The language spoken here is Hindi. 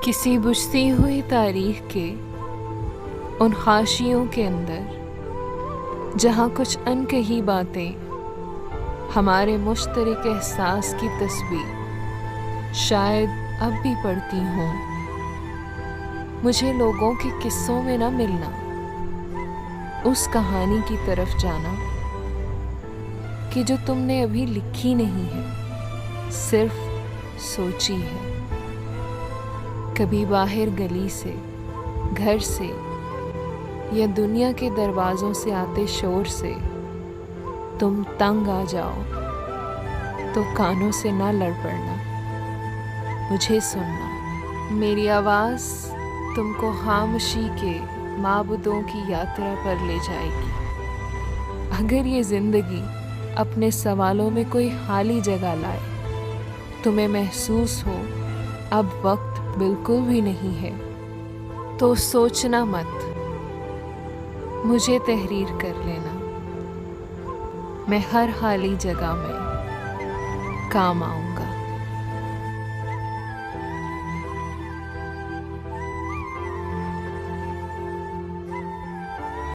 किसी बुझती हुई तारीख के उन हाशियों के अंदर जहाँ कुछ अनकही बातें हमारे मुश्तरक एहसास की तस्वीर शायद अब भी पढ़ती हों। मुझे लोगों के किस्सों में न मिलना, उस कहानी की तरफ जाना कि जो तुमने अभी लिखी नहीं है, सिर्फ सोची है। कभी बाहर गली से, घर से या दुनिया के दरवाज़ों से आते शोर से तुम तंग आ जाओ तो कानों से ना लड़ पड़ना, मुझे सुनना। मेरी आवाज़ तुमको खामोशी के माबूदों की यात्रा पर ले जाएगी। अगर ये ज़िंदगी अपने सवालों में कोई खाली जगह लाए, तुम्हें महसूस हो अब वक्त बिल्कुल भी नहीं है, तो सोचना मत, मुझे तहरीर कर लेना। मैं हर खाली जगह में काम आऊँगा।